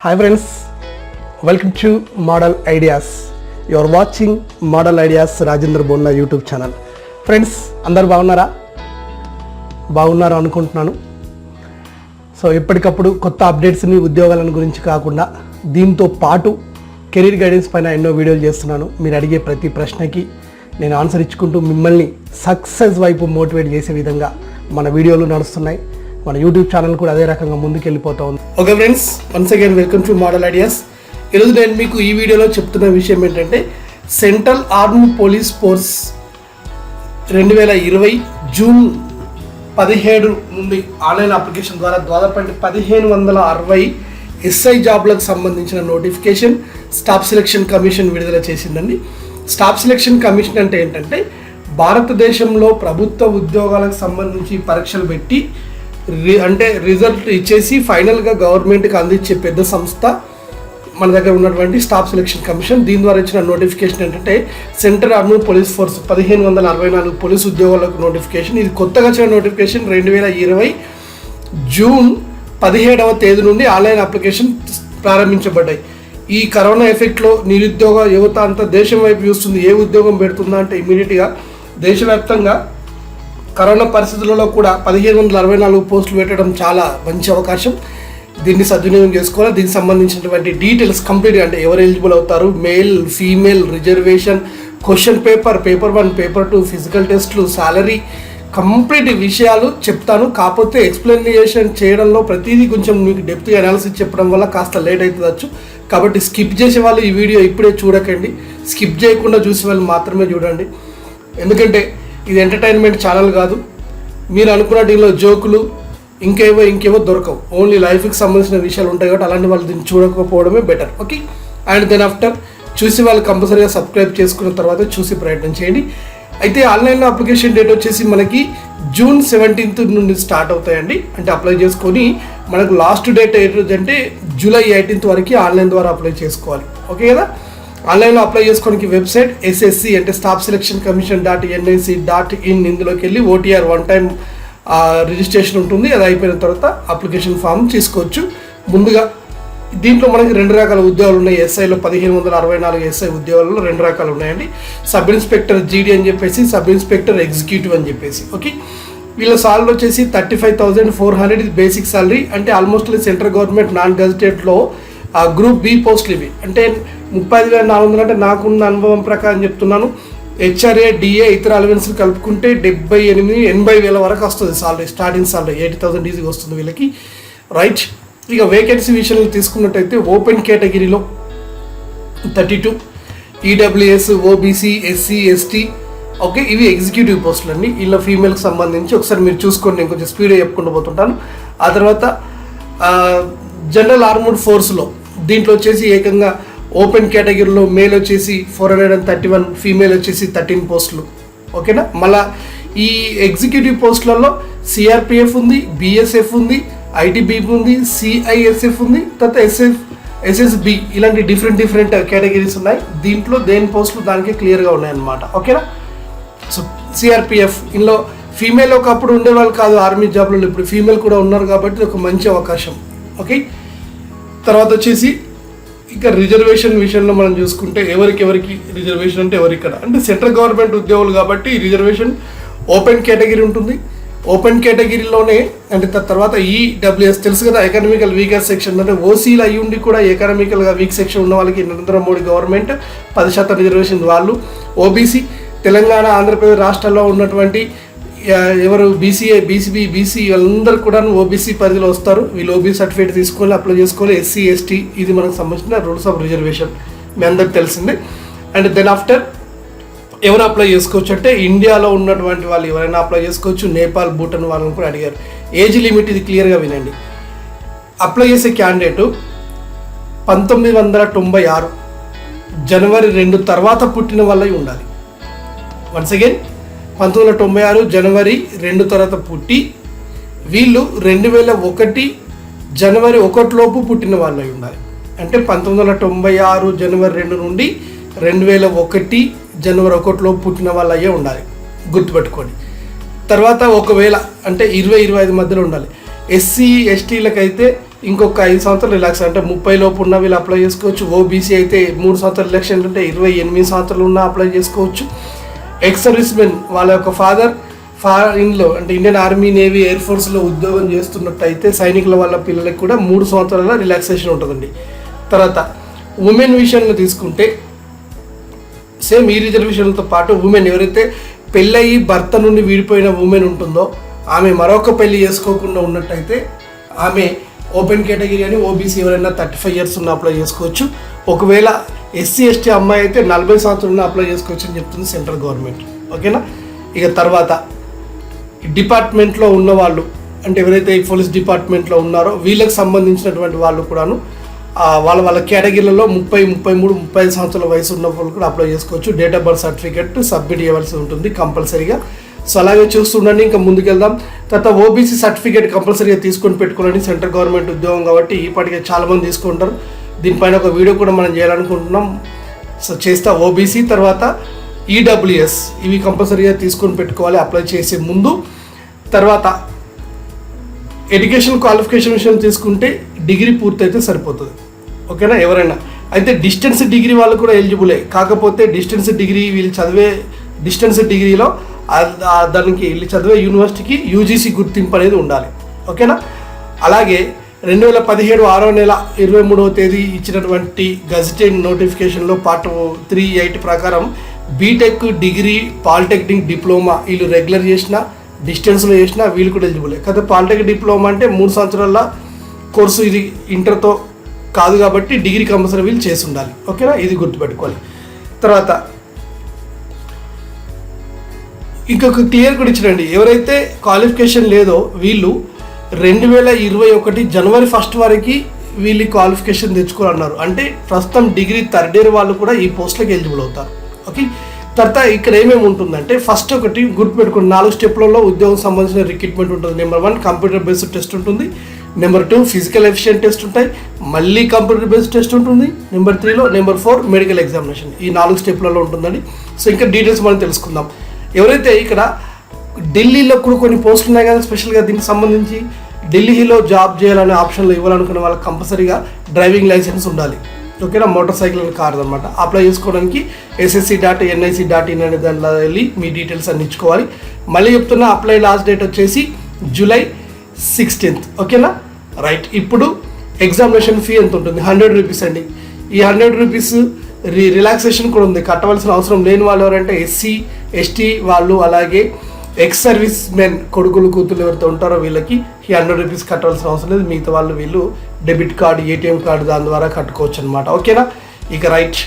Hi friends, welcome to Model Ideas. You are watching Model Ideas Rajendra Bonna YouTube channel. Friends, అందరు బాగున్నారు అనుకుంటున్నాను. So ఎప్పటికప్పుడు కొత్త అప్డేట్స్ని ఉద్యోగాల గురించి కాకుండా దీంతో పాటు కెరీర్ గైడెన్స్ పైన ఎన్నో వీడియోలు చేస్తున్నాను. మీరు అడిగే ప్రతి ప్రశ్నకి నేను ఆన్సర్ ఇచ్చుకుంటూ మిమ్మల్ని సక్సెస్ వైపు మోటివేట్ చేసే విధంగా మన వీడియోలు నడుస్తున్నాయి. మన యూట్యూబ్ ఛానల్ కూడా అదే రకంగా ముందుకు వెళ్ళిపోతూ ఉంది. Okay friends, once again welcome to model ideas. ఈరోజు నేను మీకు ఈ వీడియోలో చెప్తున్న విషయం ఏంటంటే central army police force 2020 June 17 నుండి ఆన్లైన్ అప్లికేషన్ ద్వారా దాదాపు 1560 ఎస్ఐ జాబ్లకు సంబంధించిన నోటిఫికేషన్ స్టాఫ్ సెలక్షన్ కమిషన్ విడుదల చేసిందండి. స్టాఫ్ సెలక్షన్ కమిషన్ అంటే ఏంటంటే భారతదేశంలో ప్రభుత్వ ఉద్యోగాలకు సంబంధించి పరీక్షలు పెట్టి అంటే రిజల్ట్ ఇచ్చేసి ఫైనల్గా గవర్నమెంట్కి అందించే పెద్ద సంస్థ మన దగ్గర ఉన్నటువంటి స్టాఫ్ సెలక్షన్ కమిషన్. దీని ద్వారా ఇచ్చిన నోటిఫికేషన్ ఏంటంటే central army police force 1564 police ఉద్యోగాలకు నోటిఫికేషన్. ఇది కొత్తగా వచ్చిన నోటిఫికేషన్. 2020 జూన్ 17వ తేదీ నుండి ఆన్లైన్ అప్లికేషన్ ప్రారంభించబడ్డాయి. ఈ కరోనా ఎఫెక్ట్లో నిరుద్యోగ యువత అంతా దేశం వైపు చూస్తుంది. ఏ ఉద్యోగం పెడుతుందా అంటే ఇమీడియట్గా దేశవ్యాప్తంగా కరోనా పరిస్థితులలో కూడా 1564 పోస్టులు పెట్టడం చాలా మంచి అవకాశం. దీన్ని సద్వినియోగం చేసుకోవాలి. దీనికి సంబంధించినటువంటి డీటెయిల్స్ కంప్లీట్గా అంటే ఎవరు ఎలిజిబుల్ అవుతారు, male female, reservation, question paper 1, paper 2, physical టెస్ట్లు, సాలరీ, కంప్లీట్ విషయాలు చెప్తాను. కాకపోతే ఎక్స్ప్లెనేషన్ చేయడంలో ప్రతిదీ కొంచెం మీకు డెప్త్గా అనాలిసిస్ చెప్పడం వల్ల కాస్త లేట్ అవుతుందచ్చు. కాబట్టి స్కిప్ చేసే వాళ్ళు ఈ వీడియో ఇప్పుడే చూడకండి. స్కిప్ చేయకుండా చూసే వాళ్ళు మాత్రమే చూడండి. ఎందుకంటే ఇది ఎంటర్టైన్మెంట్ ఛానల్ కాదు. మీరు అనుకున్న దీనిలో జోకులు ఇంకేవో దొరకవు. ఓన్లీ లైఫ్కి సంబంధించిన విషయాలు ఉంటాయి కాబట్టి అలాంటి వాళ్ళు దీన్ని చూడకపోవడమే better. Okay, and then after చూసి వాళ్ళు కంపల్సరీగా సబ్స్క్రైబ్ చేసుకున్న తర్వాత చూసి ప్రయత్నం చేయండి. అయితే ఆన్లైన్లో అప్లికేషన్ డేట్ వచ్చేసి మనకి జూన్ 17 నుండి స్టార్ట్ అవుతాయండి. అంటే అప్లై చేసుకొని మనకు లాస్ట్ డేట్ ఏంటంటే జూలై 18 వరకు ఆన్లైన్ ద్వారా అప్లై చేసుకోవాలి. ఓకే కదా. ఆన్లైన్లో అప్లై చేసుకోవడానికి వెబ్సైట్ SSC అంటే స్టాఫ్ సెలక్షన్ కమిషన్ .nic.in. ఇందులోకి వెళ్ళి OTR 1 టైం రిజిస్ట్రేషన్ ఉంటుంది. అది అయిపోయిన తర్వాత అప్లికేషన్ ఫామ్ తీసుకోవచ్చు. ముందుగా దీంట్లో మనకి 2 రకాల ఉద్యోగాలు ఉన్నాయి. ఎస్ఐలో 1564 ఎస్ఐ ఉద్యోగాలలో 2 రకాలు ఉన్నాయండి. సబ్ ఇన్స్పెక్టర్ GD అని చెప్పేసి, సబ్ ఇన్స్పెక్టర్ ఎగ్జిక్యూటివ్ అని చెప్పేసి. ఓకే, వీళ్ళ సాలరీ వచ్చేసి 35,400 బేసిక్ సాలరీ. అంటే ఆల్మోస్ట్ సెంట్రల్ గవర్నమెంట్ నాన్ గెజిటెడ్లో గ్రూప్ B పోస్టులు ఇవి. అంటే 35,400 అంటే నాకున్న అనుభవం ప్రకారం చెప్తున్నాను. HRA, DA ఇతర అలవెన్స్లు కలుపుకుంటే 78,000-80,000 వరకు వస్తుంది సాలరీ. స్టార్టింగ్ సాలరీ 80,000 ఈజీగా వస్తుంది వీళ్ళకి. రైట్, ఇక వేకెన్సీ విషయంలో తీసుకున్నట్టయితే ఓపెన్ కేటగిరీలో 32, EWS, OBC, SC, ST. Okay, ఇవి ఎగ్జిక్యూటివ్ పోస్టులు అండి. ఇలా ఫీమేల్కి సంబంధించి ఒకసారి మీరు చూసుకోండి. నేను కొంచెం స్పీడ్గా చెప్పుకుంటూ పోతుంటాను. ఆ తర్వాత జనరల్ ఆర్మర్డ్ ఫోర్స్లో దీంట్లో వచ్చేసి ఏకంగా ఓపెన్ కేటగిరీలో మేల్ వచ్చేసి 431, ఫీమేల్ వచ్చేసి 13 పోస్టులు. ఓకేనా. మళ్ళీ ఈ ఎగ్జిక్యూటివ్ పోస్టులలో CRPF ఉంది, BSF ఉంది, ITBP ఉంది, CISF ఉంది, తర్వాత SSB. ఇలాంటి డిఫరెంట్ కేటగిరీస్ ఉన్నాయి. దీంట్లో దేని పోస్టులు దానికి క్లియర్గా ఉన్నాయన్నమాట. ఓకేనా. సో CRPF ఇందులో ఫీమేల్ ఒకప్పుడు ఉండేవాళ్ళు కాదు ఆర్మీ జాబ్లలో, ఇప్పుడు ఫీమేల్ కూడా ఉన్నారు కాబట్టి ఒక మంచి అవకాశం. ఓకే, తర్వాత వచ్చేసి ఇక రిజర్వేషన్ విషయంలో మనం చూసుకుంటే ఎవరికి రిజర్వేషన్ అంటే ఎవరిక్కడ అంటే సెంట్రల్ గవర్నమెంట్ ఉద్యోగులు కాబట్టి రిజర్వేషన్ ఓపెన్ కేటగిరీ ఉంటుంది. ఓపెన్ కేటగిరీలోనే అంటే తర్వాత EWS తెలుసు కదా, ఎకనామికల్ వీకర్ సెక్షన్. అంటే ఓసీలు అయ్యి ఉండి కూడా ఎకనామికల్గా వీక్ సెక్షన్ ఉన్న వాళ్ళకి నరేంద్ర మోడీ గవర్నమెంట్ 10% రిజర్వేషన్ వాళ్ళు. OBC తెలంగాణ, ఆంధ్రప్రదేశ్ రాష్ట్రాల్లో ఉన్నటువంటి ఎవరు BCA, BCB, BC వాళ్ళందరూ కూడా OBC పరిధిలో వస్తారు. వీళ్ళు OBC సర్టిఫికేట్ తీసుకోవాలి, అప్లై చేసుకోవాలి. SC, ST ఇది మనకు సంబంధించిన రూల్స్ ఆఫ్ రిజర్వేషన్ మీ అందరికి తెలిసిందే. అండ్ దెన్ ఆఫ్టర్ ఎవరు అప్లై చేసుకోవచ్చు అంటే ఇండియాలో ఉన్నటువంటి వాళ్ళు ఎవరైనా అప్లై చేసుకోవచ్చు. నేపాల్, భూటాన్ వాళ్ళని కూడా అడిగారు. ఏజ్ లిమిట్ ఇది క్లియర్గా వినండి. అప్లై చేసే క్యాండిడేటు 1996 జనవరి 2 తర్వాత పుట్టిన వాళ్ళై ఉండాలి. వన్స్ అగైన్ 1996 జనవరి 2 తర్వాత పుట్టి వీళ్ళు 2001 జనవరి 1 లోపు పుట్టిన వాళ్ళు అయి ఉండాలి. అంటే 1996 జనవరి 2 నుండి 2001 జనవరి 1 లోపు పుట్టిన వాళ్ళు అయ్యే ఉండాలి. గుర్తుపెట్టుకోండి. తర్వాత ఒకవేళ అంటే 20-25 మధ్యలో ఉండాలి. SC, STలకు అయితే ఇంకొక 5 సంవత్సరాలు రిలాక్స్ అంటే 30 లోపు ఉన్న వీళ్ళు అప్లై చేసుకోవచ్చు. ఓబీసీ అయితే 3 సంవత్సరాలు రిలాక్సేషన్ అంటే 28 సంవత్సరాలు ఉన్న అప్లై చేసుకోవచ్చు. ఎక్స్ సర్వీస్ మెన్ వాళ్ళ యొక్క ఫారిన్లో అంటే ఇండియన్ ఆర్మీ, నేవీ, ఎయిర్ ఫోర్స్లో ఉద్యోగం చేస్తున్నట్టయితే సైనికుల వాళ్ళ పిల్లలకు కూడా 3 సంవత్సరాల రిలాక్సేషన్ ఉంటుందండి. తర్వాత ఉమెన్ విషయంలో తీసుకుంటే సేమ్ ఈ రిజర్వేషన్లతో పాటు ఉమెన్ ఎవరైతే పెళ్ళయి భర్త నుండి విడిపోయిన ఉమెన్ ఉంటుందో ఆమె మరొక పెళ్లి చేసుకోకుండా ఉన్నట్టయితే ఆమె ఓపెన్ కేటగిరీ అని ఓబీసీ ఎవరైనా 35 ఇయర్స్ ఉన్న అప్లై చేసుకోవచ్చు. ఒకవేళ ఎస్సీ ఎస్టీ అమ్మాయి అయితే 40 సంవత్సరాలు ఉన్న అప్లై చేసుకోవచ్చు అని చెప్తుంది సెంట్రల్ గవర్నమెంట్. ఓకేనా. ఇక తర్వాత డిపార్ట్మెంట్లో ఉన్నవాళ్ళు అంటే ఎవరైతే ఈ పోలీస్ డిపార్ట్మెంట్లో ఉన్నారో వీళ్ళకి సంబంధించినటువంటి వాళ్ళు కూడాను వాళ్ళ కేటగిరీలలో 30, 33, 35 సంవత్సరాల వయసు ఉన్న వాళ్ళు కూడా అప్లై చేసుకోవచ్చు. Date of birth certificate submit చేయవలసి ఉంటుంది కంపల్సరీగా. సో అలాగే చూస్తుండండి. ఇంకా ముందుకెళ్దాం. తర్వాత ఓబీసీ సర్టిఫికేట్ కంపల్సరీగా తీసుకొని పెట్టుకోవాలని సెంట్రల్ గవర్నమెంట్ ఉద్యోగం కాబట్టి ఇప్పటికే చాలామంది తీసుకుంటారు. దీనిపైన ఒక వీడియో కూడా మనం చేయాలనుకుంటున్నాం. సో చేస్తా. ఓబీసీ తర్వాత ఈడబ్ల్యూఎస్ ఇవి కంపల్సరీగా తీసుకొని పెట్టుకోవాలి అప్లై చేసే ముందు. తర్వాత ఎడ్యుకేషన్ క్వాలిఫికేషన్ విషయం తీసుకుంటే డిగ్రీ పూర్తయితే సరిపోతుంది. ఓకేనా. ఎవరైనా అయితే డిస్టెన్స్ డిగ్రీ వాళ్ళు కూడా ఎలిజిబులే. కాకపోతే డిస్టెన్స్ డిగ్రీ వీళ్ళు చదివే డిస్టెన్స్ డిగ్రీలో దానికి వీళ్ళు చదివే యూనివర్సిటీకి యూజీసీ గుర్తింపు అనేది ఉండాలి. ఓకేనా. అలాగే 2017 6వ నెల 23వ తేదీ ఇచ్చినటువంటి గజెటెడ్ నోటిఫికేషన్లో పార్ట్ 3.8 ప్రకారం బీటెక్, డిగ్రీ, పాలిటెక్నిక్, డిప్లొమా వీళ్ళు రెగ్యులర్ చేసిన డిస్టెన్స్లో చేసిన వీళ్ళు కూడా ఎలిజిబులే. కాకపోతే పాలిటెక్నిక్ డిప్లొమా అంటే 3 సంవత్సరాల కోర్సు, ఇది ఇంటర్తో కాదు కాబట్టి డిగ్రీ కంపల్సరీ వీళ్ళు చేసి ఉండాలి. ఓకేనా. ఇది గుర్తుపెట్టుకోవాలి. తర్వాత ఇంకొక క్లియర్ కూడా ఇచ్చినండి. ఎవరైతే క్వాలిఫికేషన్ లేదో వీళ్ళు 2021 జనవరి 1 వరకు వీళ్ళు క్వాలిఫికేషన్ తెచ్చుకోవాలన్నారు. అంటే ప్రస్తుతం డిగ్రీ 3rd ఇయర్ వాళ్ళు కూడా ఈ పోస్టులకు ఎలిజిబుల్ అవుతారు. ఓకే. తర్వాత ఇక్కడ ఏమేమి ఉంటుందంటే ఫస్ట్ ఒకటి గుర్తుపెట్టుకుని 4 స్టెప్లలో ఉద్యోగం సంబంధించిన రిక్రూట్మెంట్ ఉంటుంది. నెంబర్ 1 కంప్యూటర్ బేస్డ్ టెస్ట్ ఉంటుంది. నెంబర్ 2 ఫిజికల్ ఎఫిషియెంట్ టెస్ట్ ఉంటాయి. మళ్ళీ కంప్యూటర్ బేస్డ్ టెస్ట్ ఉంటుంది. నెంబర్ 3లో నెంబర్ 4 మెడికల్ ఎగ్జామినేషన్. ఈ 4 స్టెప్లలో ఉంటుందండి. సో ఇంకా డీటెయిల్స్ మనం తెలుసుకుందాం. ఎవరైతే ఇక్కడ ఢిల్లీలో కూడా కొన్ని పోస్టులు ఉన్నాయి కదా స్పెషల్గా దీనికి సంబంధించి ఢిల్లీలో జాబ్ చేయాలనే ఆప్షన్లో ఇవ్వాలనుకునే వాళ్ళకి కంపల్సరీగా డ్రైవింగ్ లైసెన్స్ ఉండాలి. ఓకేనా. మోటార్ సైకిల్ అని కారు అనమాట. అప్లై చేసుకోవడానికి ssc.nic.in అనే దానిలో వెళ్ళి మీ డీటెయిల్స్ అన్ని ఇచ్చుకోవాలి. మళ్ళీ చెప్తున్నా అప్లై లాస్ట్ డేట్ వచ్చేసి జూలై 16th. ఓకేనా. రైట్. ఇప్పుడు ఎగ్జామినేషన్ ఫీ ఎంత ఉంటుంది? 100 రూపీస్ అండి. ఈ 100 రూపీస్ రిలాక్సేషన్ కూడా ఉంది. కట్టవలసిన అవసరం లేని వాళ్ళు ఎవరంటే ఎస్సీ ఎస్టీ వాళ్ళు, అలాగే ఎక్స్ సర్వీస్ మెన్ కొడుకులు కూతురు ఎవరితో ఉంటారో వీళ్ళకి ఈ 100 రూపీస్ కట్టవలసిన అవసరం లేదు. మిగతా వాళ్ళు వీళ్ళు డెబిట్ కార్డు, ఏటీఎం కార్డు దాని ద్వారా కట్టుకోవచ్చు అనమాట. ఓకేనా. ఇక రైట్.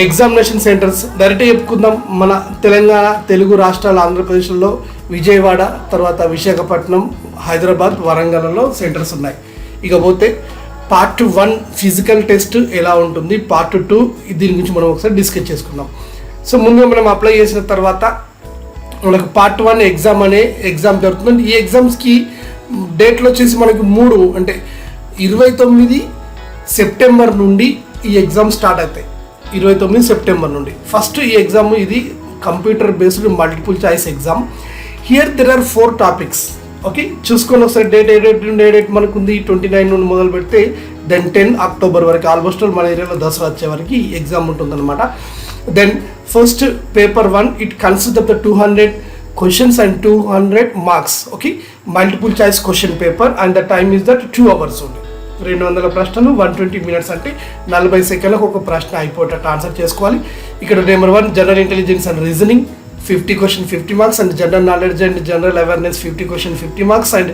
ఎగ్జామినేషన్ సెంటర్స్ డైరెక్ట్గా చెప్పుకుందాం. మన తెలంగాణ, తెలుగు రాష్ట్రాలు, ఆంధ్రప్రదేశ్లో విజయవాడ, తర్వాత విశాఖపట్నం, హైదరాబాద్, వరంగల్లో సెంటర్స్ ఉన్నాయి. ఇకపోతే పార్ట్ 1 ఫిజికల్ టెస్ట్ ఎలా ఉంటుంది, పార్ట్ 2 దీని గురించి మనం ఒకసారి డిస్కస్ చేసుకుందాం. సో ముందుగా మనం అప్లై చేసిన తర్వాత మనకు పార్ట్ 1 ఎగ్జామ్ అనే ఎగ్జామ్ జరుగుతుంది. ఈ ఎగ్జామ్స్కి డేట్లు వచ్చేసి మనకు 3 అంటే 29 సెప్టెంబర్ నుండి ఈ ఎగ్జామ్ స్టార్ట్ అవుతాయి. 29 సెప్టెంబర్ నుండి ఫస్ట్ ఈ ఎగ్జామ్ ఇది computer based multiple choice exam. Here there are 4 topics. Okay. చూసుకొని ఒకసారి డేట్ మనకు ఉంది 29 నుండి మొదలు పెడితే దెన్ 10 అక్టోబర్ వరకు ఆల్మోస్ట్ మన ఏరియాలో దసరా వచ్చే వరకు ఈ ఎగ్జామ్ ఉంటుందన్నమాట. Then first paper 1 it consist of the 200 questions and 200 marks. Okay. Multiple choice question paper and the time is that 2 hours only. 200 ప్రశ్నలు 120 minutes అంటే 40 సెకండ్లకు ఒక ప్రశ్న అయిపోయేటట్టు ఆన్సర్ చేసుకోవాలి. ఇక్కడ number 1 general intelligence and reasoning 50 question 50 marks and general knowledge and general awareness 50 question 50 marks and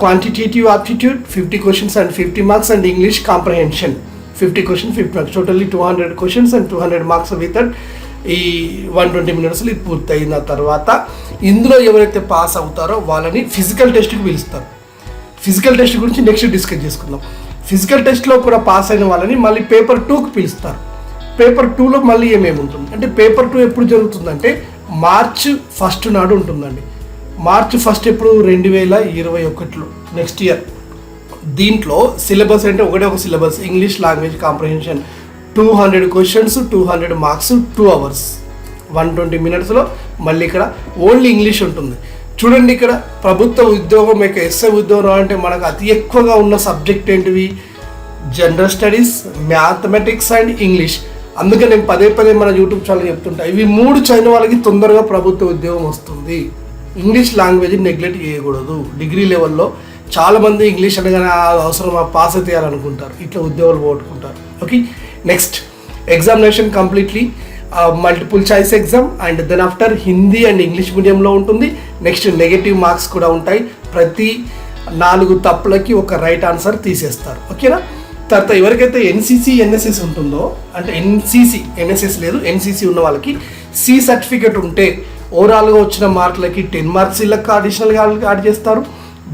quantitative aptitude 50 questions and 50 marks and English comprehension 50 question 50 marks. Totally 200 questions and 200 marks with that. ఈ 120 minutes ఇది పూర్తయిన తర్వాత ఇందులో ఎవరైతే pass అవుతారో వాళ్ళని physical టెస్ట్కి పిలుస్తారు. ఫిజికల్ టెస్ట్ గురించి నెక్స్ట్ డిస్కస్ చేసుకుందాం. ఫిజికల్ టెస్ట్లో కూడా పాస్ అయిన వాళ్ళని మళ్ళీ పేపర్ 2కి పిలుస్తారు. పేపర్ 2లో మళ్ళీ ఏమేమి ఉంటుంది అంటే పేపర్ 2 ఎప్పుడు జరుగుతుందంటే మార్చ్ 1 నాడు ఉంటుందండి. మార్చ్ 1 ఎప్పుడు 2021 నెక్స్ట్ ఇయర్. దీంట్లో సిలబస్ అంటే ఒకటే ఒక syllabus English language comprehension 200 questions 200 marks 2 hours 120 minutesలో మళ్ళీ ఇక్కడ ఓన్లీ ఇంగ్లీష్ ఉంటుంది. చూడండి, ఇక్కడ ప్రభుత్వ ఉద్యోగం యొక్క ఎస్ఐ ఉద్యోగం అంటే మనకు అతి ఎక్కువగా ఉన్న సబ్జెక్ట్ ఏంటివి? General studies, mathematics and English. అందుకే నేను పదే మన యూట్యూబ్ ఛానల్ చెప్తుంటా, ఇవి 3 చదివిన వాళ్ళకి తొందరగా ప్రభుత్వ ఉద్యోగం వస్తుంది. ఇంగ్లీష్ లాంగ్వేజ్ నెగ్లెక్ట్ చేయకూడదు. డిగ్రీ లెవెల్లో చాలామంది ఇంగ్లీష్ అనగానే అవసరం పాస్ చేయాలనుకుంటారు, ఇట్లా ఉద్యోగాలు పోగొట్టుకుంటారు. Okay, next examination completely multiple choice exam and then after Hindi and English మీడియంలో ఉంటుంది. నెక్స్ట్ నెగటివ్ మార్క్స్ కూడా ఉంటాయి. ప్రతి 4 తప్పులకి ఒక రైట్ ఆన్సర్ తీసేస్తారు. ఓకేనా? తర్వాత ఎవరికైతే ఎన్సీసీ ఎన్ఎస్ఎస్ ఉంటుందో, అంటే ఎన్సీసీ ఎన్ఎస్ఎస్ లేదు, ఎన్సీసీ ఉన్న వాళ్ళకి సి సర్టిఫికేట్ ఉంటే ఓవరాల్గా వచ్చిన మార్కులకి 10 మార్క్స్ వీళ్ళకి అడిషనల్గా యాడ్ చేస్తారు.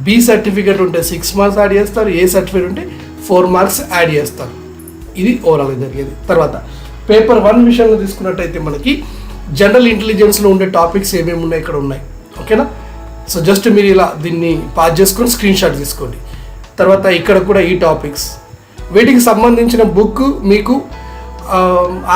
బి సర్టిఫికేట్ ఉంటే 6 మార్క్స్ యాడ్ చేస్తారు. ఏ సర్టిఫికేట్ ఉంటే 4 మార్క్స్ యాడ్ చేస్తారు. ఇది ఓవరాల్గా జరిగేది. తర్వాత పేపర్ 1 విషయంలో తీసుకున్నట్టయితే మనకి జనరల్ ఇంటెలిజెన్స్లో ఉండే టాపిక్స్ ఏమేమి ఉన్నాయి ఇక్కడ ఉన్నాయి. ఓకేనా? సో జస్ట్ మీరు ఇలా దీన్ని పాస్ చేసుకొని స్క్రీన్ షాట్ తీసుకోండి. తర్వాత ఇక్కడ కూడా ఈ టాపిక్స్, వీటికి సంబంధించిన బుక్ మీకు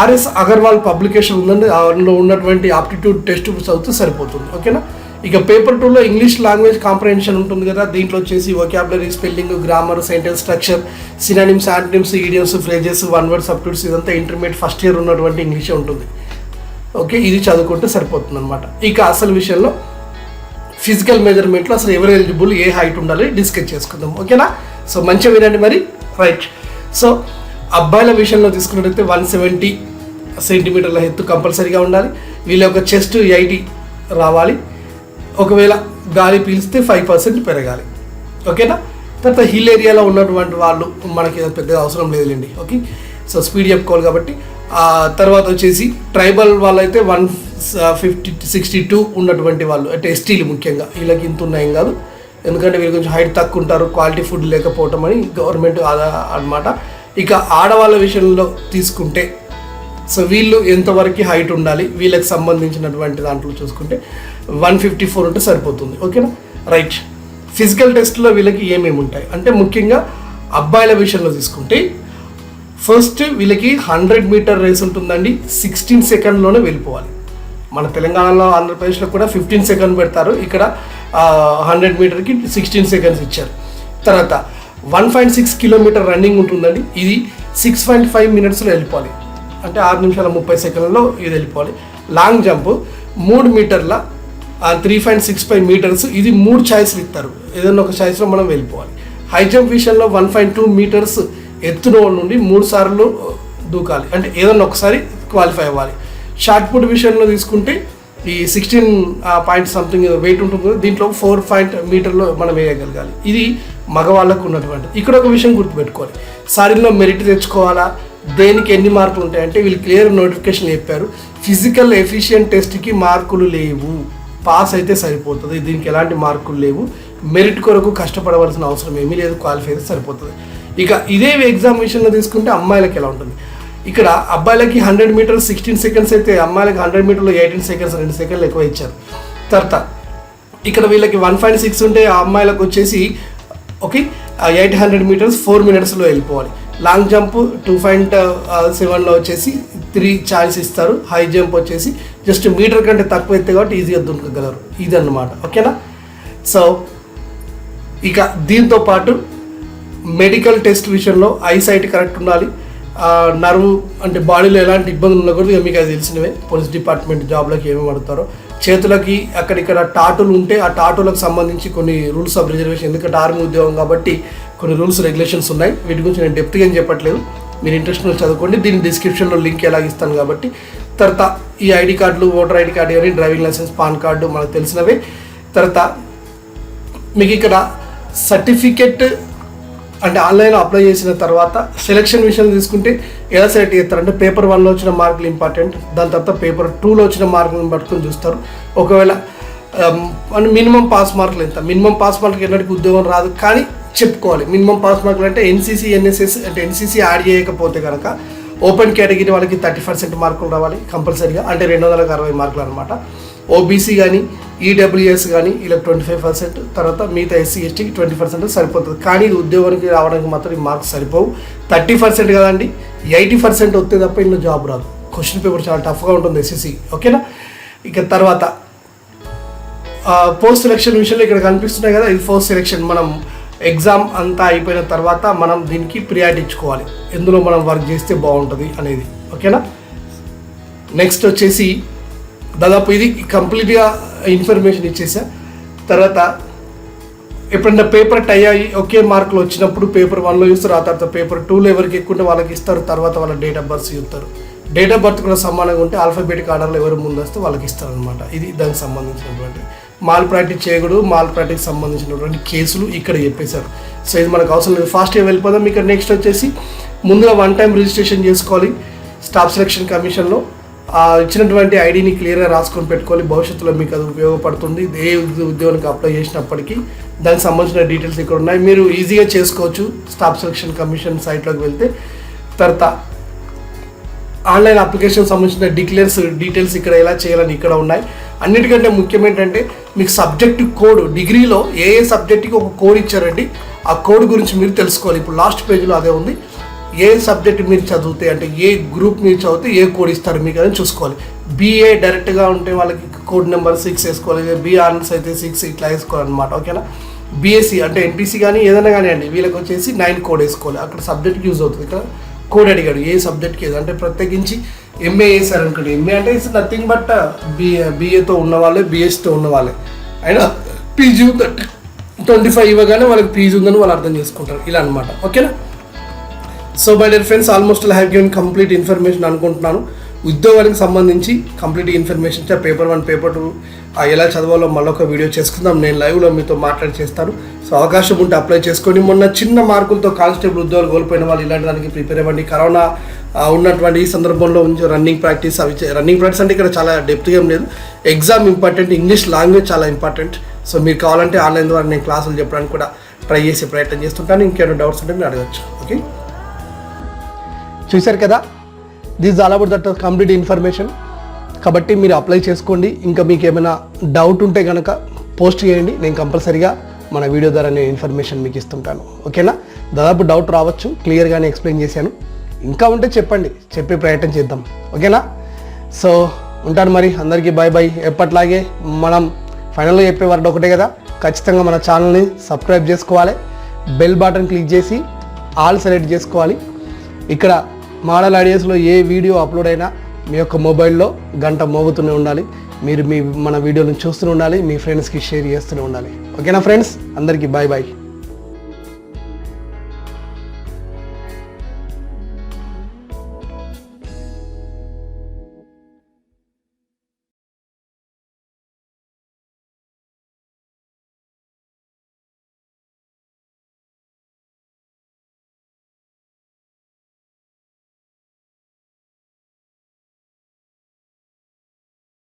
ఆర్ఎస్ అగర్వాల్ పబ్లికేషన్ ఉందండి, అందులో ఉన్నటువంటి ఆప్టిట్యూడ్ టెస్ట్ చదివితే సరిపోతుంది. ఓకేనా? ఇక పేపర్ 2లో ఇంగ్లీష్ లాంగ్వేజ్ కాంప్రహెన్షన్ ఉంటుంది కదా, దీంట్లో వచ్చేసి vocabulary, spelling, grammar, sentence structure, synonyms, antonyms, idioms, phrases, one word substitutes, ఇదంతా ఇంటర్మీడియట్ ఫస్ట్ ఇయర్ ఉన్నటువంటి ఇంగ్లీషే ఉంటుంది. ఓకే, ఇది చదువుకుంటే సరిపోతుంది అనమాట. ఇక అసలు విషయంలో ఫిజికల్ మెజర్మెంట్లో అసలు ఎవరు ఎలిజిబుల్, ఏ హైట్ ఉండాలి డిస్కస్ చేసుకుందాం. ఓకేనా? సో మంచిగా వినండి మరి. రైట్. సో అబ్బాయిల విషయంలో తీసుకున్నట్టయితే 170 సెంటీమీటర్ల ఎత్తు కంపల్సరీగా ఉండాలి. వీళ్ళ యొక్క చెస్ట్ 80 రావాలి. ఒకవేళ గాలి పీలిస్తే 5% పెరగాలి. ఓకేనా? తర్వాత హిల్ ఏరియాలో ఉన్నటువంటి వాళ్ళు మనకి పెద్దగా అవసరం లేదులేండి. ఓకే, సో స్పీడ్ చెప్పుకోవాలి కాబట్టి. తర్వాత వచ్చేసి ట్రైబల్ వాళ్ళైతే 162 ఉన్నటువంటి వాళ్ళు, అంటే ఎస్టీలు ముఖ్యంగా, వీళ్ళకి ఇంత ఉన్నాయేం కాదు, ఎందుకంటే వీళ్ళు కొంచెం హైట్ తక్కువ ఉంటారు, క్వాలిటీ ఫుడ్ లేకపోవటం అని గవర్నమెంట్ అనమాట. ఇక ఆడవాళ్ళ విషయంలో తీసుకుంటే సో వీళ్ళు ఎంతవరకు హైట్ ఉండాలి, వీళ్ళకి సంబంధించినటువంటి దాంట్లో చూసుకుంటే 154 ఉంటే సరిపోతుంది. ఓకేనా? రైట్. ఫిజికల్ టెస్ట్లో వీళ్ళకి ఏమేమి ఉంటాయి అంటే ముఖ్యంగా అబ్బాయిల విషయంలో తీసుకుంటే ఫస్ట్ వీళ్ళకి 100 మీటర్ రేస్ ఉంటుందండి. 16 సెకండ్లోనే వెళ్ళిపోవాలి. మన తెలంగాణలో, ఆంధ్రప్రదేశ్లో కూడా 15 సెకండ్ పెడతారు, ఇక్కడ 100 మీటర్కి 16 సెకండ్స్ ఇచ్చారు. తర్వాత 1.6 కిలోమీటర్ రన్నింగ్ ఉంటుందండి. ఇది 6.5 మినిట్స్లో వెళ్ళిపోవాలి, అంటే 6 నిమిషాల 30 సెకండ్లలో ఇది వెళ్ళిపోవాలి. లాంగ్ జంప్ 3 మీటర్ల 3.65 మీటర్స్, ఇది 3 ఛాయిస్లు ఇస్తారు, ఏదైనా ఒక ఛాయిస్లో మనం వెళ్ళిపోవాలి. హై జంప్ విషయంలో 1.2 మీటర్స్ ఎత్తున నుండి 3 సార్లు దూకాలి, అంటే ఏదైనా ఒకసారి క్వాలిఫై అవ్వాలి. షార్ట్ పుట్ విషయంలో తీసుకుంటే ఈ 16 పాయింట్ సంథింగ్ వెయిట్ ఉంటుంది, దీంట్లో 4 మీటర్లో మనం వేయగలగాలి. ఇది మగవాళ్ళకు ఉన్నటువంటి. ఇక్కడ ఒక విషయం గుర్తుపెట్టుకోవాలి, సారీలో మెరిట్ తెచ్చుకోవాలా, దేనికి ఎన్ని మార్కులు ఉంటాయంటే వీళ్ళు క్లియర్ నోటిఫికేషన్ చెప్పారు. ఫిజికల్ ఎఫిషియెంట్ టెస్ట్కి మార్కులు లేవు, పాస్ అయితే సరిపోతుంది, దీనికి ఎలాంటి మార్కులు లేవు. మెరిట్ కొరకు కష్టపడవలసిన అవసరం ఏమీ లేదు, క్వాలిఫై అయితే సరిపోతుంది. ఇక ఇదే ఎగ్జామ్ విషయంలో తీసుకుంటే అమ్మాయిలకి ఎలా ఉంటుంది, ఇక్కడ అబ్బాయిలకి 100 మీటర్స్ 16 సెకండ్స్ అయితే అమ్మాయిలకి 100 మీటర్లో 18 సెకండ్స్, 2 సెకండ్లు ఎక్కువ ఇచ్చారు. తర్వాత ఇక్కడ వీళ్ళకి 1.6 ఉంటే ఆ అమ్మాయిలకు వచ్చేసి ఓకే 800 మీటర్స్ 4 మినిట్స్లో వెళ్ళిపోవాలి. లాంగ్ జంప్ 2.7లో వచ్చేసి 3 ఛాయిస్ ఇస్తారు. హై జంప్ వచ్చేసి జస్ట్ మీటర్ కంటే తక్కువ ఎత్తే కాబట్టి ఈజీగా దునకగలరు, ఇదన్నమాట. ఓకేనా? సో ఇక దీంతో పాటు మెడికల్ టెస్ట్ విషయంలో ఐసైట్ కరెక్ట్ ఉండాలి, నర్వ్ అంటే బాడీలో ఎలాంటి ఇబ్బందులు ఉండకూడదు, మీకు అది తెలిసినవే. పోలీస్ డిపార్ట్మెంట్ జాబ్లకి ఏమేమి అడుగుతారో, చేతులకి అక్కడిక్కడ టాటూలు ఉంటే ఆ టాటూలకు సంబంధించి కొన్ని రూల్స్ ఆఫ్ రిజర్వేషన్, ఎందుకంటే ఆర్మీ ఉద్యోగం కాబట్టి కొన్ని రూల్స్ రెగ్యులేషన్స్ ఉన్నాయి, వీటి గురించి నేను డెప్త్గా ఏం చెప్పట్లేదు, మీరు ఇంట్రెస్ట్ ఉన్న చదువుకోండి, దీని డిస్క్రిప్షన్లో లింక్ ఎలాగ ఇస్తాను కాబట్టి. తర్వాత ఈ ఐడి కార్డులు, ఓటర్ ఐడి కార్డు కానీ, డ్రైవింగ్ లైసెన్స్, పాన్ కార్డు మనకు తెలిసినవే. తర్వాత మీకు ఇక్కడ సర్టిఫికెట్ అంటే ఆన్లైన్లో అప్లై చేసిన తర్వాత సెలక్షన్ విషయం తీసుకుంటే ఎలా సెలెక్ట్ చేస్తారంటే పేపర్ 1లో వచ్చిన మార్కులు ఇంపార్టెంట్, దాని తర్వాత పేపర్ 2లో వచ్చిన మార్కులను పట్టుకొని చూస్తారు. ఒకవేళ మినిమం పాస్ మార్కులు ఎంత, మినిమం పాస్ మార్కులు ఎన్నటికి ఉద్యోగం రాదు, కానీ చెప్పుకోవాలి మినిమం పాస్ మార్కులు అంటే ఎన్సీసీ ఎన్ఎస్ఎస్ అంటే ఎన్సీసీ యాడ్ చేయకపోతే కనుక ఓపెన్ కేటగిరీ వాళ్ళకి 30% మార్కులు రావాలి కంపల్సరీగా, అంటే 260 మార్కులు అనమాట. ఓబీసీ కానీ ఈడబ్ల్యూఎస్ కానీ ఇలా 25%, తర్వాత మిగతా ఎస్సీ ఎస్టీకి 20% సరిపోతుంది. కానీ ఇది ఉద్యోగానికి రావడానికి మాత్రం ఈ మార్క్స్ సరిపోవు. 30% కదండి, 80% వస్తే తప్ప ఇందులో జాబ్ రాదు. క్వశ్చన్ పేపర్ చాలా టఫ్గా ఉంటుంది ఎస్ఎస్సి. ఓకేనా? ఇక తర్వాత పోస్ట్ సెలెక్షన్ విషయంలో ఇక్కడ కనిపిస్తున్నాయి కదా, ఇది పోస్ట్ సెలెక్షన్. మనం ఎగ్జామ్ అంతా అయిపోయిన తర్వాత మనం దీనికి ప్రియారిటీ ఇచ్చుకోవాలి, ఎందులో మనం వర్క్ చేస్తే బాగుంటుంది అనేది. ఓకేనా. నెక్స్ట్ వచ్చేసి దాదాపు ఇది కంప్లీట్గా ఇన్ఫర్మేషన్ ఇచ్చేసా. తర్వాత ఎప్పుడన్నా పేపర్ టై అయ్యి ఒకే మార్కులు వచ్చినప్పుడు పేపర్ 1లో చూస్తారు, ఆ తర్వాత పేపర్ 2లో ఎవరికి ఎక్కువ ఉంటే వాళ్ళకి ఇస్తారు, తర్వాత వాళ్ళ డేట్ ఆఫ్ బర్త్ చూస్తారు. డేట్ ఆఫ్ బర్త్ కూడా సమానంగా ఉంటే ఆల్ఫాబెటిక్ ఆర్డర్లో ఎవరు ముందు వస్తే వాళ్ళకి ఇస్తారనమాట. ఇది దానికి సంబంధించినటువంటి మాల్ ప్రాక్టీస్ చేయకూడదు, మాల్ ప్రాక్టీస్ సంబంధించినటువంటి కేసులు ఇక్కడ చెప్పేశారు. సో ఇది మనకు అవసరం లేదు, ఫాస్ట్గా వెళ్ళిపోదాం. ఇక్కడ నెక్స్ట్ వచ్చేసి ముందుగా 1 టైం రిజిస్ట్రేషన్ చేసుకోవాలి స్టాఫ్ సెలక్షన్ కమిషన్లో. ఇచ్చినటువంటి ఐడిని క్లియర్గా రాసుకొని పెట్టుకోవాలి, భవిష్యత్తులో మీకు అది ఉపయోగపడుతుంది. ఏ ఉద్యోగానికి అప్లై చేసినప్పటికీ దానికి సంబంధించిన డీటెయిల్స్ ఇక్కడ ఉన్నాయి, మీరు ఈజీగా చేసుకోవచ్చు స్టాఫ్ సెలక్షన్ కమిషన్ సైట్లోకి వెళ్తే. తర్వాత ఆన్లైన్ అప్లికేషన్ సంబంధించిన డీటెయిల్స్ ఇక్కడ ఎలా చేయాలని ఇక్కడ ఉన్నాయి. అన్నిటికంటే ముఖ్యం ఏంటంటే మీకు సబ్జెక్టు కోడ్, డిగ్రీలో ఏ సబ్జెక్టుకి ఒక కోడ్ ఇచ్చారండి, ఆ కోడ్ గురించి మీరు తెలుసుకోవాలి. ఇప్పుడు లాస్ట్ పేజీలో అదే ఉంది, ఏ సబ్జెక్ట్ మీరు చదివితే అంటే ఏ గ్రూప్ మీరు చదివితే ఏ కోడ్ ఇస్తారు మీకు అని చూసుకోవాలి. బీఏ డైరెక్ట్గా ఉంటే వాళ్ళకి కోడ్ నెంబర్ 6 వేసుకోవాలి, బీఏ ఆనర్స్ అయితే 6 ఇట్లా వేసుకోవాలన్నమాట. ఓకేనా. బీఎస్సీ అంటే ఎంపీసీ కానీ ఏదైనా కానీ అండి, వీళ్ళకి వచ్చేసి 9 కోడ్ వేసుకోవాలి. అక్కడ సబ్జెక్ట్ యూజ్ అవుతుంది, ఇక్కడ కోడ్ అడిగాడు ఏ సబ్జెక్ట్కి ఏదో. అంటే ప్రత్యేకించి ఎంఏ వేసారు అనుకోండి, ఎంఏ అంటే ఇట్స్ నథింగ్ బట్ బీఏతో ఉన్న వాళ్ళే, బీఎస్సీతో ఉన్న వాళ్ళే, అయినా పీజీ ఉందంటే 25 ఇవ్వగానే వాళ్ళకి పీజీ ఉందని వాళ్ళు అర్థం చేసుకుంటారు, ఇలా అనమాట. ఓకేనా. So my dear friends, almost I have given complete information అనుకుంటున్నాను. ఉద్యోగానికి సంబంధించి కంప్లీట్ ఇన్ఫర్మేషన్ పేపర్ 1 పేపర్ 2 ఎలా చదవాలో మళ్ళొక వీడియో చేసుకుందాం, నేను లైవ్లో మీతో మాట్లాడి చేస్తాను. సో అవకాశం ఉంటే అప్లై చేసుకోండి. మొన్న చిన్న మార్కులతో కానిస్టేబుల్ ఉద్యోగాలు కోల్పోయిన వాళ్ళు ఇలాంటి దానికి ప్రిపేర్ అవ్వండి. కరోనా ఉన్నటువంటి ఈ సందర్భంలో ఉంచి రన్నింగ్ ప్రాక్టీస్ అంటే ఇక్కడ చాలా డెప్త్గా ఏం లేదు, ఎగ్జామ్ ఇంపార్టెంట్, ఇంగ్లీష్ లాంగ్వేజ్ చాలా ఇంపార్టెంట్. సో మీరు కావాలంటే ఆన్లైన్ ద్వారా నేను క్లాసులు చెప్పడానికి కూడా ట్రై చేసే ప్రయత్నం చేస్తుంటాను. ఇంకేమైనా డౌట్స్ ఉంటే మీరు అడగచ్చు. ఓకే, చూశారు కదా, this all about that complete information. కాబట్టి మీరు అప్లై చేసుకోండి. ఇంకా మీకు ఏమైనా డౌట్ ఉంటే కనుక పోస్ట్ చేయండి, నేను కంపల్సరీగా మన వీడియో ద్వారా నేను ఇన్ఫర్మేషన్ మీకు ఇస్తుంటాను. ఓకేనా. దాదాపు డౌట్ రావచ్చు, క్లియర్గానే ఎక్స్ప్లెయిన్ చేశాను. ఇంకా ఉంటే చెప్పండి, చెప్పే ప్రయత్నం చేద్దాం. ఓకేనా. సో ఉంటాను మరి, అందరికీ బాయ్ బాయ్. ఎప్పట్లాగే మనం ఫైనల్గా చెప్పే వర్డ్ ఒకటే కదా, ఖచ్చితంగా మన ఛానల్ని సబ్స్క్రైబ్ చేసుకోవాలి, బెల్ బటన్ క్లిక్ చేసి ఆల్ సెలెక్ట్ చేసుకోవాలి. ఇక్కడ మోడల్ ఐడియాస్లో ఏ వీడియో అప్లోడ్ అయినా మీ యొక్క మొబైల్లో గంట మోగుతూనే ఉండాలి, మీరు మన వీడియోలను చూస్తూనే ఉండాలి, మీ ఫ్రెండ్స్కి షేర్ చేస్తూనే ఉండాలి. ఓకేనా ఫ్రెండ్స్, అందరికీ బాయ్ బాయ్.